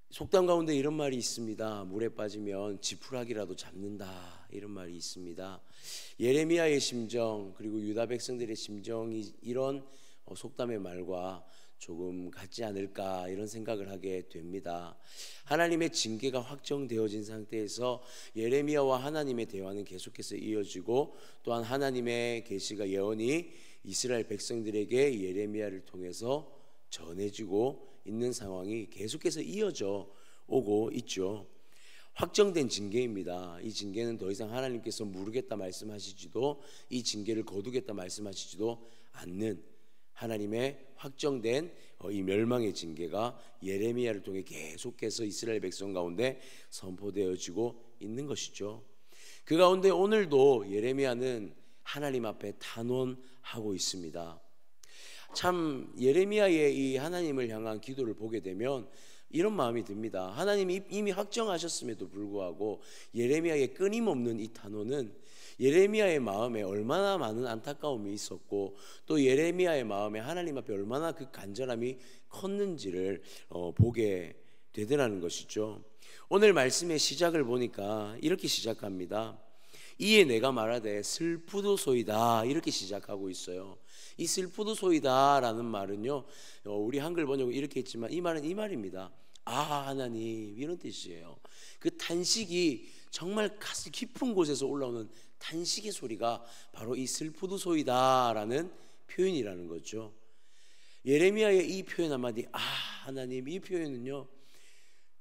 속담 가운데 이런 말이 있습니다. 물에 빠지면 지푸라기라도 잡는다, 이런 말이 있습니다. 예레미야의 심정 그리고 유다 백성들의 심정이 이런 속담의 말과 조금 같지 않을까, 이런 생각을 하게 됩니다. 하나님의 징계가 확정되어진 상태에서 예레미야와 하나님의 대화는 계속해서 이어지고, 또한 하나님의 계시가 예언이 이스라엘 백성들에게 예레미야를 통해서 전해지고 있는 상황이 계속해서 이어져 오고 있죠. 확정된 징계입니다. 이 징계는 더 이상 하나님께서 모르겠다 말씀하시지도, 이 징계를 거두겠다 말씀하시지도 않는 하나님의 확정된 이 멸망의 징계가 예레미야를 통해 계속해서 이스라엘 백성 가운데 선포되어지고 있는 것이죠. 그 가운데 오늘도 예레미야는 하나님 앞에 탄원하고 있습니다. 참 예레미야의 이 하나님을 향한 기도를 보게 되면 이런 마음이 듭니다. 하나님이 이미 확정하셨음에도 불구하고 예레미야의 끊임없는 이 탄원은 예레미야의 마음에 얼마나 많은 안타까움이 있었고, 또 예레미야의 마음에 하나님 앞에 얼마나 그 간절함이 컸는지를 보게 되더라는 것이죠. 오늘 말씀의 시작을 보니까 이렇게 시작합니다. 이에 내가 말하되 슬프도소이다, 이렇게 시작하고 있어요. 이 슬프도소이다 라는 말은요, 우리 한글 번역은 이렇게 했지만 이 말은 이 말입니다. 아 하나님, 이런 뜻이에요. 그 탄식이 정말 가슴 깊은 곳에서 올라오는 탄식의 소리가 바로 이 슬프도소이다 라는 표현이라는 거죠. 예레미야의 이 표현 한마디, 아 하나님, 이 표현은요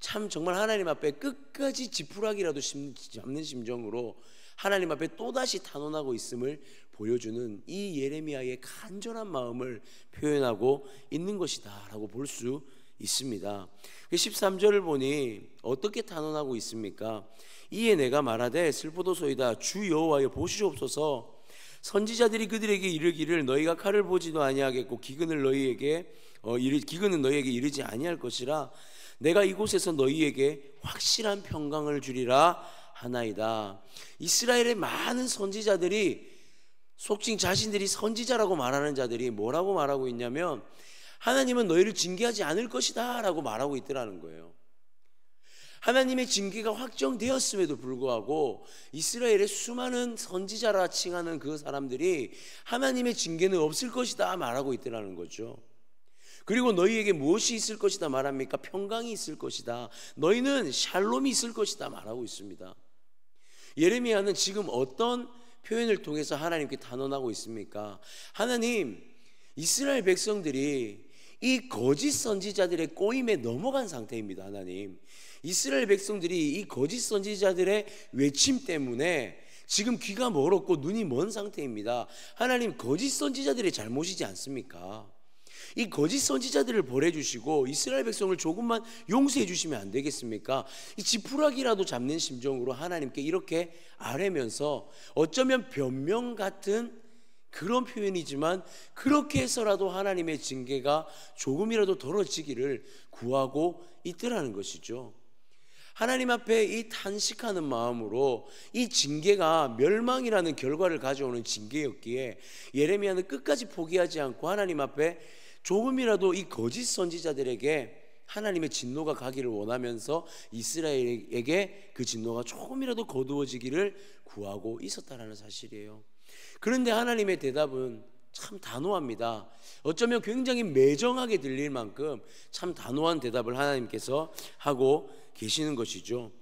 참 정말 하나님 앞에 끝까지 지푸라기라도 잡는 심정으로 하나님 앞에 또다시 탄원하고 있음을 보여주는 이 예레미야의 간절한 마음을 표현하고 있는 것이다 라고 볼 수 있습니다. 13절을 보니 어떻게 탄원하고 있습니까? 이에 내가 말하되 슬프도소이다, 주 여호와여 보시옵소서. 선지자들이 그들에게 이르기를 너희가 칼을 보지도 아니하겠고 기근은 너희에게 이르지 아니할 것이라. 내가 이곳에서 너희에게 확실한 평강을 주리라 하나이다. 이스라엘의 많은 선지자들이, 속칭 자신들이 선지자라고 말하는 자들이 뭐라고 말하고 있냐면 하나님은 너희를 징계하지 않을 것이다 라고 말하고 있더라는 거예요. 하나님의 징계가 확정되었음에도 불구하고 이스라엘의 수많은 선지자라 칭하는 그 사람들이 하나님의 징계는 없을 것이다 말하고 있더라는 거죠. 그리고 너희에게 무엇이 있을 것이다 말합니까? 평강이 있을 것이다, 너희는 샬롬이 있을 것이다 말하고 있습니다. 예레미야는 지금 어떤 표현을 통해서 하나님께 단언하고 있습니까? 하나님, 이스라엘 백성들이 이 거짓 선지자들의 꼬임에 넘어간 상태입니다. 하나님, 이스라엘 백성들이 이 거짓 선지자들의 외침 때문에 지금 귀가 멀었고 눈이 먼 상태입니다. 하나님, 거짓 선지자들의 잘못이지 않습니까? 이 거짓 선지자들을 벌해주시고 이스라엘 백성을 조금만 용서해 주시면 안 되겠습니까? 이 지푸라기라도 잡는 심정으로 하나님께 이렇게 아뢰면서, 어쩌면 변명 같은 그런 표현이지만 그렇게 해서라도 하나님의 징계가 조금이라도 덜어지기를 구하고 있더라는 것이죠. 하나님 앞에 이 탄식하는 마음으로 이 징계가 멸망이라는 결과를 가져오는 징계였기에 예레미야는 끝까지 포기하지 않고 하나님 앞에 조금이라도 이 거짓 선지자들에게 하나님의 진노가 가기를 원하면서 이스라엘에게 그 진노가 조금이라도 거두어지기를 구하고 있었다는 사실이에요. 그런데 하나님의 대답은 참 단호합니다. 어쩌면 굉장히 매정하게 들릴 만큼 참 단호한 대답을 하나님께서 하고 계시는 것이죠.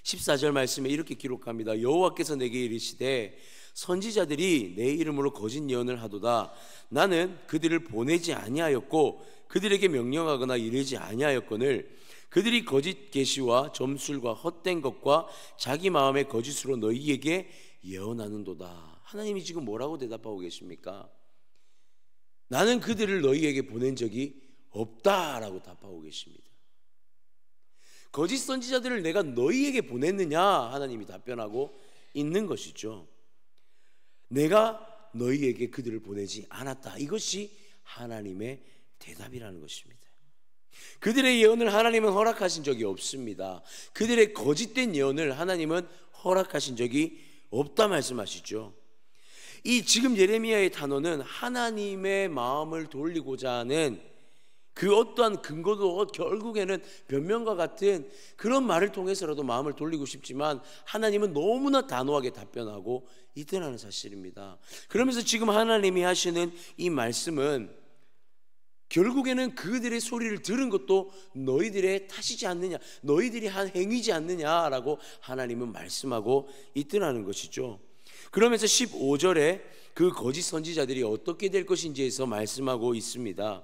14절 말씀에 이렇게 기록합니다. 여호와께서 내게 이르시되 선지자들이 내 이름으로 거짓 예언을 하도다. 나는 그들을 보내지 아니하였고 그들에게 명령하거나 이르지 아니하였거늘 그들이 거짓 계시와 점술과 헛된 것과 자기 마음의 거짓으로 너희에게 예언하는도다. 하나님이 지금 뭐라고 대답하고 계십니까? 나는 그들을 너희에게 보낸 적이 없다라고 답하고 계십니다. 거짓 선지자들을 내가 너희에게 보냈느냐? 하나님이 답변하고 있는 것이죠. 내가 너희에게 그들을 보내지 않았다. 이것이 하나님의 대답이라는 것입니다. 그들의 예언을 하나님은 허락하신 적이 없습니다. 그들의 거짓된 예언을 하나님은 허락하신 적이 없다 말씀하시죠. 이 지금 예레미야의 단어는 하나님의 마음을 돌리고자 하는 그 어떠한 근거도 결국에는 변명과 같은 그런 말을 통해서라도 마음을 돌리고 싶지만 하나님은 너무나 단호하게 답변하고 있다는 사실입니다. 그러면서 지금 하나님이 하시는 이 말씀은 결국에는 그들의 소리를 들은 것도 너희들의 탓이지 않느냐, 너희들이 한 행위지 않느냐라고 하나님은 말씀하고 있다는 것이죠. 그러면서 15절에 그 거짓 선지자들이 어떻게 될 것인지에서 말씀하고 있습니다.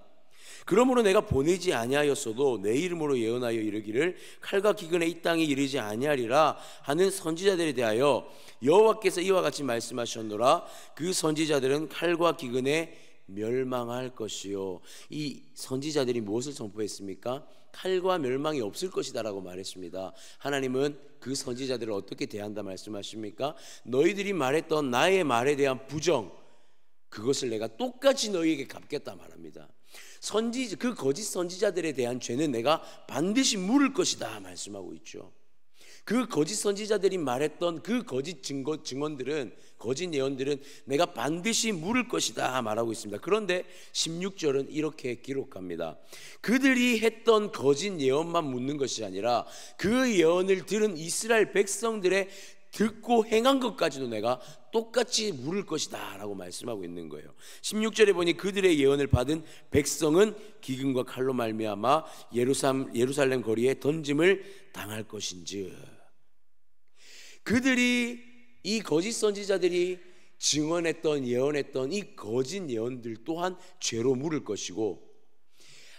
그러므로 내가 보내지 아니하였어도 내 이름으로 예언하여 이르기를 칼과 기근에 이 땅에 이르지 아니하리라 하는 선지자들에 대하여 여호와께서 이와 같이 말씀하셨노라. 그 선지자들은 칼과 기근에 멸망할 것이요. 이 선지자들이 무엇을 선포했습니까? 칼과 멸망이 없을 것이다 라고 말했습니다. 하나님은 그 선지자들을 어떻게 대한다 말씀하십니까? 너희들이 말했던 나의 말에 대한 부정, 그것을 내가 똑같이 너희에게 갚겠다 말합니다. 그 거짓 선지자들에 대한 죄는 내가 반드시 물을 것이다 말씀하고 있죠. 그 거짓 선지자들이 말했던 그 거짓 증언들은, 거짓 예언들은 내가 반드시 물을 것이다 말하고 있습니다. 그런데 16절은 이렇게 기록합니다. 그들이 했던 거짓 예언만 묻는 것이 아니라 그 예언을 들은 이스라엘 백성들의 듣고 행한 것까지도 내가 똑같이 물을 것이다 라고 말씀하고 있는 거예요. 16절에 보니 그들의 예언을 받은 백성은 기근과 칼로 말미암아 예루살렘 거리에 던짐을 당할 것인즉, 그들이 이 거짓 선지자들이 증언했던 예언했던 이 거짓 예언들 또한 죄로 물을 것이고,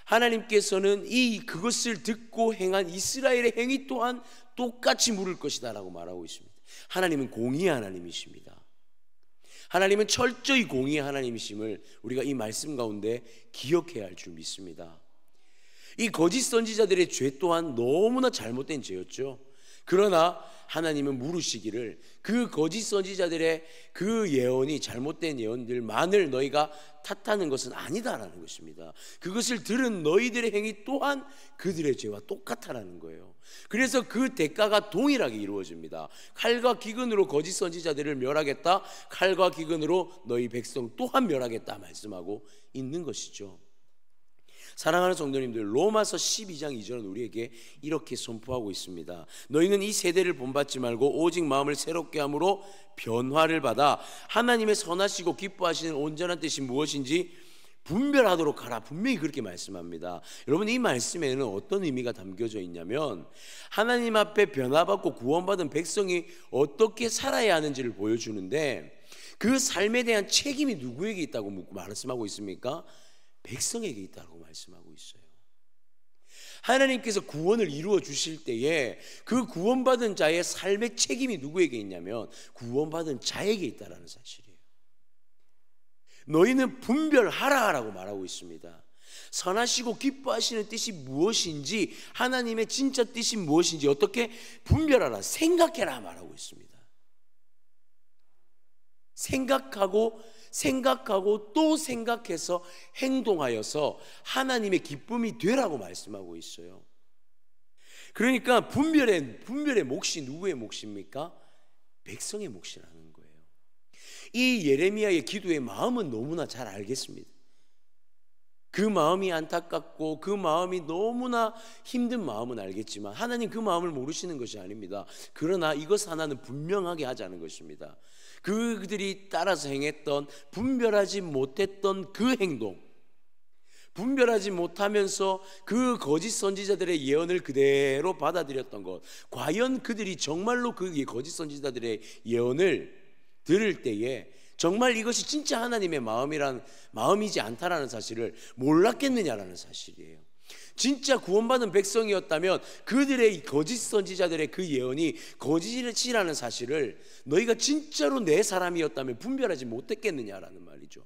하나님께서는 그것을 듣고 행한 이스라엘의 행위 또한 똑같이 물을 것이다 라고 말하고 있습니다. 하나님은 공의의 하나님이십니다. 하나님은 철저히 공의의 하나님이심을 우리가 이 말씀 가운데 기억해야 할 줄 믿습니다. 이 거짓 선지자들의 죄 또한 너무나 잘못된 죄였죠. 그러나 하나님은 물으시기를 그 거짓 선지자들의 그 예언이, 잘못된 예언들만을 너희가 탓하는 것은 아니다라는 것입니다. 그것을 들은 너희들의 행위 또한 그들의 죄와 똑같다라는 거예요. 그래서 그 대가가 동일하게 이루어집니다. 칼과 기근으로 거짓 선지자들을 멸하겠다, 칼과 기근으로 너희 백성 또한 멸하겠다 말씀하고 있는 것이죠. 사랑하는 성도님들, 로마서 12장 2절은 우리에게 이렇게 선포하고 있습니다. 너희는 이 세대를 본받지 말고 오직 마음을 새롭게 함으로 변화를 받아 하나님의 선하시고 기뻐하시는 온전한 뜻이 무엇인지 분별하도록 하라. 분명히 그렇게 말씀합니다. 여러분, 이 말씀에는 어떤 의미가 담겨져 있냐면 하나님 앞에 변화받고 구원받은 백성이 어떻게 살아야 하는지를 보여주는데, 그 삶에 대한 책임이 누구에게 있다고 말씀하고 있습니까? 백성에게 있다고 말씀하고 있어요. 하나님께서 구원을 이루어 주실 때에 그 구원받은 자의 삶의 책임이 누구에게 있냐면 구원받은 자에게 있다라는 사실이에요. 너희는 분별하라라고 말하고 있습니다. 선하시고 기뻐하시는 뜻이 무엇인지, 하나님의 진짜 뜻이 무엇인지 어떻게 분별하라, 생각해라 말하고 있습니다. 생각하고 또 생각해서 행동하여서 하나님의 기쁨이 되라고 말씀하고 있어요. 그러니까 분별의 몫이 누구의 몫입니까? 백성의 몫이라는 거예요. 이 예레미야의 기도의 마음은 너무나 잘 알겠습니다. 그 마음이 안타깝고 그 마음이 너무나 힘든 마음은 알겠지만 하나님 그 마음을 모르시는 것이 아닙니다. 그러나 이것 하나는 분명하게 하자는 것입니다. 그들이 따라서 행했던, 분별하지 못했던 그 행동, 분별하지 못하면서 그 거짓 선지자들의 예언을 그대로 받아들였던 것, 과연 그들이 정말로 그 거짓 선지자들의 예언을 들을 때에 정말 이것이 진짜 하나님의 마음이지 않다라는 사실을 몰랐겠느냐라는 사실이에요. 진짜 구원받은 백성이었다면 그들의 거짓 선지자들의 그 예언이 거짓이라는 사실을 너희가 진짜로 내 사람이었다면 분별하지 못했겠느냐라는 말이죠.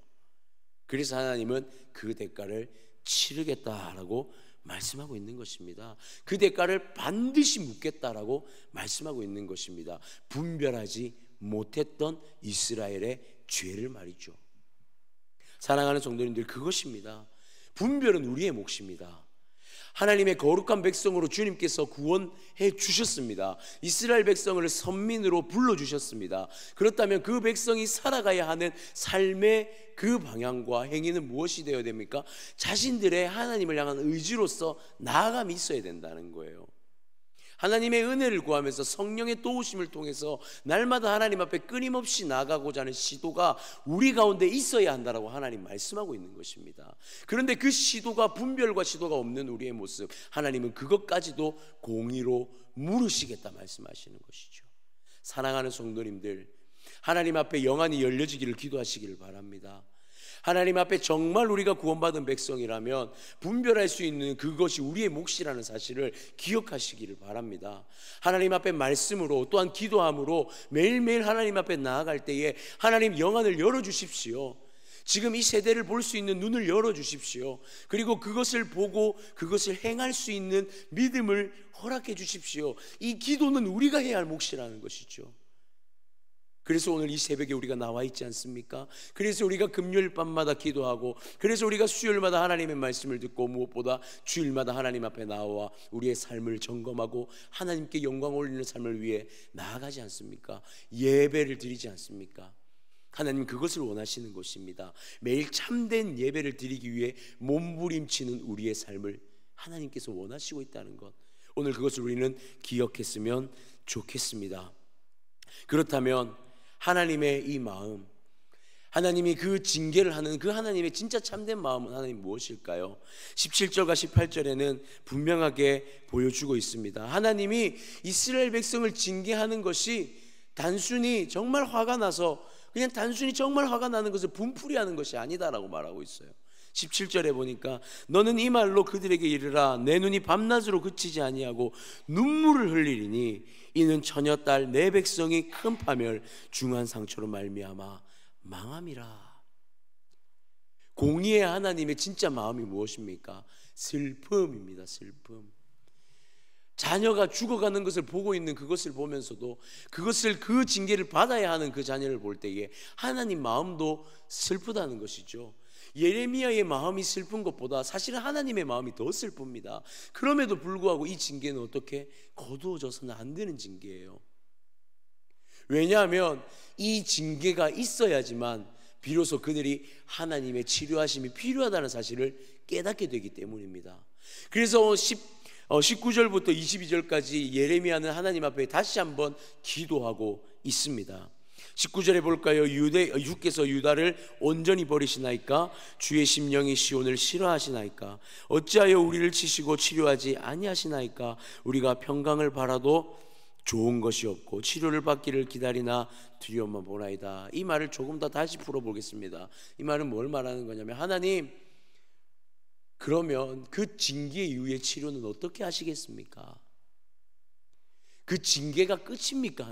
그래서 하나님은 그 대가를 치르겠다라고 말씀하고 있는 것입니다. 그 대가를 반드시 묻겠다라고 말씀하고 있는 것입니다. 분별하지 못했던 이스라엘의 죄를 말이죠. 사랑하는 성도님들, 그것입니다. 분별은 우리의 몫입니다. 하나님의 거룩한 백성으로 주님께서 구원해 주셨습니다. 이스라엘 백성을 선민으로 불러주셨습니다. 그렇다면 그 백성이 살아가야 하는 삶의 그 방향과 행위는 무엇이 되어야 됩니까? 자신들의 하나님을 향한 의지로서 나아감이 있어야 된다는 거예요. 하나님의 은혜를 구하면서 성령의 도우심을 통해서 날마다 하나님 앞에 끊임없이 나아가고자 하는 시도가 우리 가운데 있어야 한다라고 하나님 말씀하고 있는 것입니다. 그런데 그 시도가, 분별과 시도가 없는 우리의 모습, 하나님은 그것까지도 공의로 물으시겠다 말씀하시는 것이죠. 사랑하는 성도님들, 하나님 앞에 영안이 열려지기를 기도하시기를 바랍니다. 하나님 앞에 정말 우리가 구원받은 백성이라면 분별할 수 있는 그것이 우리의 몫이라는 사실을 기억하시기를 바랍니다. 하나님 앞에 말씀으로, 또한 기도함으로 매일매일 하나님 앞에 나아갈 때에 하나님 영안을 열어주십시오. 지금 이 세대를 볼 수 있는 눈을 열어주십시오. 그리고 그것을 보고 그것을 행할 수 있는 믿음을 허락해 주십시오. 이 기도는 우리가 해야 할 몫이라는 것이죠. 그래서 오늘 이 새벽에 우리가 나와 있지 않습니까? 그래서 우리가 금요일 밤마다 기도하고, 그래서 우리가 수요일마다 하나님의 말씀을 듣고, 무엇보다 주일마다 하나님 앞에 나와 우리의 삶을 점검하고 하나님께 영광 올리는 삶을 위해 나아가지 않습니까? 예배를 드리지 않습니까? 하나님 그것을 원하시는 것입니다. 매일 참된 예배를 드리기 위해 몸부림치는 우리의 삶을 하나님께서 원하시고 있다는 것, 오늘 그것을 우리는 기억했으면 좋겠습니다. 그렇다면 하나님의 이 마음, 하나님이 그 징계를 하는 그 하나님의 진짜 참된 마음은 하나님 무엇일까요? 17절과 18절에는 분명하게 보여주고 있습니다. 하나님이 이스라엘 백성을 징계하는 것이 단순히 정말 화가 나서, 그냥 단순히 정말 화가 나는 것을 분풀이하는 것이 아니다라고 말하고 있어요. 17절에 보니까 너는 이 말로 그들에게 이르라. 내 눈이 밤낮으로 그치지 아니하고 눈물을 흘리리니 이는 처녀 딸 내 백성이 큰 파멸 중한 상처로 말미암아 망함이라. 공의의 하나님의 진짜 마음이 무엇입니까? 슬픔입니다. 슬픔. 자녀가 죽어가는 것을 보고 있는 그것을 보면서도 그것을, 그 징계를 받아야 하는 그 자녀를 볼 때에 하나님 마음도 슬프다는 것이죠. 예레미야의 마음이 슬픈 것보다 사실은 하나님의 마음이 더 슬픕니다. 그럼에도 불구하고 이 징계는 어떻게 거두어져서는 안 되는 징계예요. 왜냐하면 이 징계가 있어야지만 비로소 그들이 하나님의 치료하심이 필요하다는 사실을 깨닫게 되기 때문입니다. 그래서 19절부터 22절까지 예레미야는 하나님 앞에 다시 한번 기도하고 있습니다. 19절에 볼까요? 주께서 유다를 온전히 버리시나이까? 주의 심령이 시온을 싫어하시나이까? 어찌하여 우리를 치시고 치료하지 아니하시나이까? 우리가 평강을 바라도 좋은 것이 없고 치료를 받기를 기다리나 두려움만 보나이다. 이 말을 조금 더 다시 풀어보겠습니다. 이 말은 뭘 말하는 거냐면, 하나님, 그러면 그 징계 이후의 치료는 어떻게 하시겠습니까? 그 징계가 끝입니까?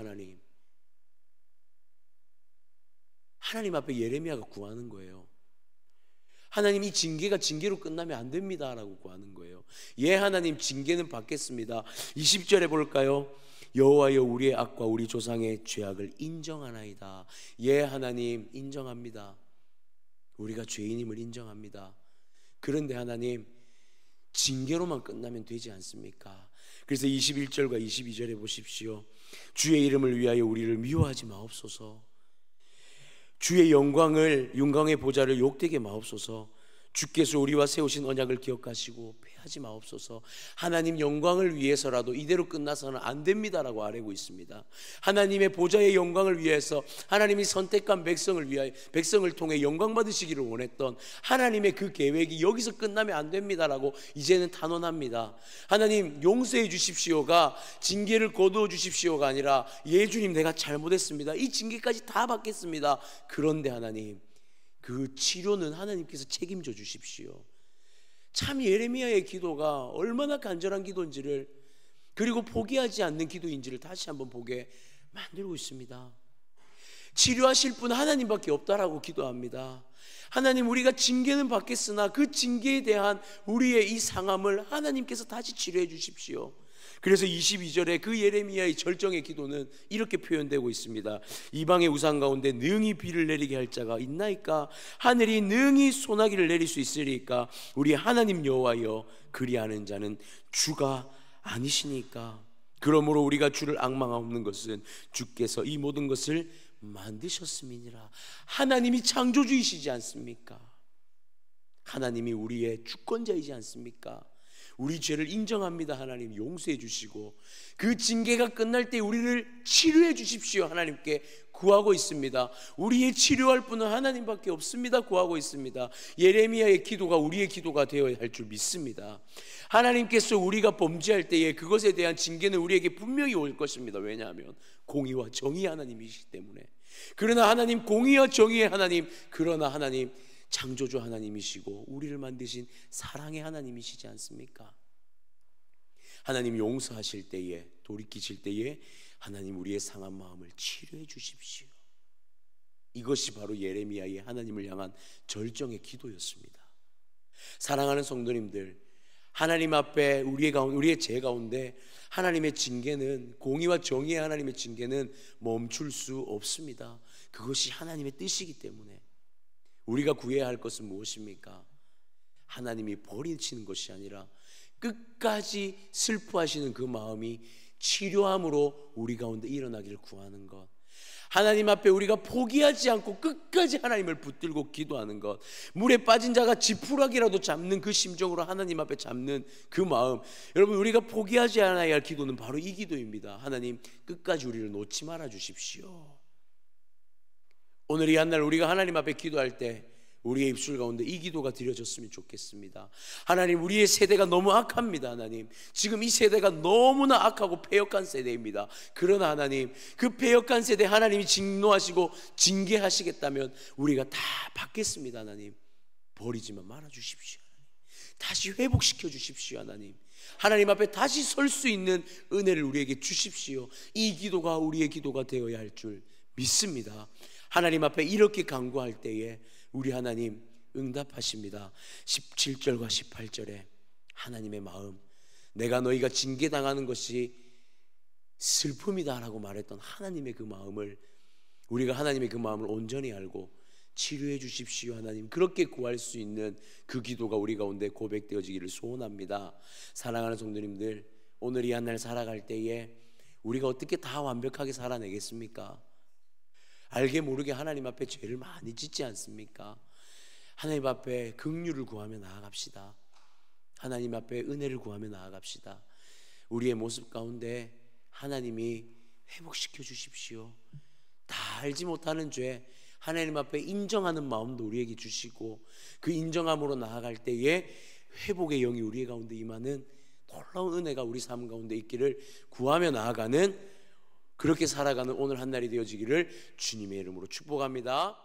하나님 앞에 예레미야가 구하는 거예요. 하나님, 이 징계가 징계로 끝나면 안 됩니다 라고 구하는 거예요. 예, 하나님, 징계는 받겠습니다. 20절에 볼까요? 여호와여, 우리의 악과 우리 조상의 죄악을 인정하나이다. 예, 하나님, 인정합니다. 우리가 죄인임을 인정합니다. 그런데 하나님, 징계로만 끝나면 되지 않습니까? 그래서 21절과 22절에 보십시오. 주의 이름을 위하여 우리를 미워하지 마옵소서. 주의 영광의 보좌를 욕되게 마옵소서. 주께서 우리와 세우신 언약을 기억하시고 패하지 마옵소서. 하나님 영광을 위해서라도 이대로 끝나서는 안 됩니다라고 아뢰고 있습니다. 하나님의 보좌의 영광을 위해서, 하나님이 선택한 백성을 통해 영광 받으시기를 원했던 하나님의 그 계획이 여기서 끝나면 안 됩니다라고 이제는 탄원합니다. 하나님, 용서해 주십시오가, 징계를 거두어 주십시오가 아니라, 예 주님, 내가 잘못했습니다, 이 징계까지 다 받겠습니다. 그런데 하나님, 그 치료는 하나님께서 책임져 주십시오. 참 예레미야의 기도가 얼마나 간절한 기도인지를, 그리고 포기하지 않는 기도인지를 다시 한번 보게 만들고 있습니다. 치료하실 분 하나님밖에 없다라고 기도합니다. 하나님, 우리가 징계는 받겠으나 그 징계에 대한 우리의 이 상함을 하나님께서 다시 치료해 주십시오. 그래서 22절에 그 예레미야의 절정의 기도는 이렇게 표현되고 있습니다. 이방의 우상 가운데 능히 비를 내리게 할 자가 있나이까? 하늘이 능히 소나기를 내릴 수 있으리까? 우리 하나님 여호와여, 그리하는 자는 주가 아니시니까? 그러므로 우리가 주를 앙망하옵는 것은 주께서 이 모든 것을 만드셨음이니라. 하나님이 창조주이시지 않습니까? 하나님이 우리의 주권자이지 않습니까? 우리 죄를 인정합니다. 하나님 용서해 주시고 그 징계가 끝날 때 우리를 치료해 주십시오. 하나님께 구하고 있습니다. 우리의 치료할 분은 하나님밖에 없습니다. 구하고 있습니다. 예레미야의 기도가 우리의 기도가 되어야 할 줄 믿습니다. 하나님께서 우리가 범죄할 때에 그것에 대한 징계는 우리에게 분명히 올 것입니다. 왜냐하면 공의와 정의의 하나님이시기 때문에. 그러나 하나님, 공의와 정의의 하나님, 그러나 하나님 창조주 하나님이시고 우리를 만드신 사랑의 하나님이시지 않습니까? 하나님 용서하실 때에, 돌이키실 때에 하나님 우리의 상한 마음을 치료해 주십시오. 이것이 바로 예레미야의 하나님을 향한 절정의 기도였습니다. 사랑하는 성도님들, 하나님 앞에 우리의 죄 가운데 하나님의 징계는, 공의와 정의의 하나님의 징계는 멈출 수 없습니다. 그것이 하나님의 뜻이기 때문에. 우리가 구해야 할 것은 무엇입니까? 하나님이 버리시는 것이 아니라 끝까지 슬퍼하시는 그 마음이 치료함으로 우리 가운데 일어나기를 구하는 것. 하나님 앞에 우리가 포기하지 않고 끝까지 하나님을 붙들고 기도하는 것. 물에 빠진 자가 지푸라기라도 잡는 그 심정으로 하나님 앞에 잡는 그 마음. 여러분, 우리가 포기하지 않아야 할 기도는 바로 이 기도입니다. 하나님, 끝까지 우리를 놓지 말아 주십시오. 오늘 이 한날 우리가 하나님 앞에 기도할 때 우리의 입술 가운데 이 기도가 드려졌으면 좋겠습니다. 하나님, 우리의 세대가 너무 악합니다. 하나님, 지금 이 세대가 너무나 악하고 패역한 세대입니다. 그러나 하나님, 그 패역한 세대 하나님이 진노하시고 징계하시겠다면 우리가 다 받겠습니다. 하나님, 버리지만 말아 주십시오. 다시 회복시켜 주십시오. 하나님, 하나님 앞에 다시 설 수 있는 은혜를 우리에게 주십시오. 이 기도가 우리의 기도가 되어야 할 줄 믿습니다. 하나님 앞에 이렇게 간구할 때에 우리 하나님 응답하십니다. 17절과 18절에 하나님의 마음, 내가 너희가 징계당하는 것이 슬픔이다 라고 말했던 하나님의 그 마음을, 우리가 하나님의 그 마음을 온전히 알고 치료해 주십시오. 하나님, 그렇게 구할 수 있는 그 기도가 우리 가운데 고백되어지기를 소원합니다. 사랑하는 성도님들, 오늘 이 한날 살아갈 때에 우리가 어떻게 다 완벽하게 살아내겠습니까? 알게 모르게 하나님 앞에 죄를 많이 짓지 않습니까? 하나님 앞에 긍휼을 구하며 나아갑시다. 하나님 앞에 은혜를 구하며 나아갑시다. 우리의 모습 가운데 하나님이 회복시켜 주십시오. 다 알지 못하는 죄 하나님 앞에 인정하는 마음도 우리에게 주시고, 그 인정함으로 나아갈 때에 회복의 영이 우리 가운데 임하는 놀라운 은혜가 우리 삶 가운데 있기를 구하며 나아가는, 그렇게 살아가는 오늘 한날이 되어지기를 주님의 이름으로 축복합니다.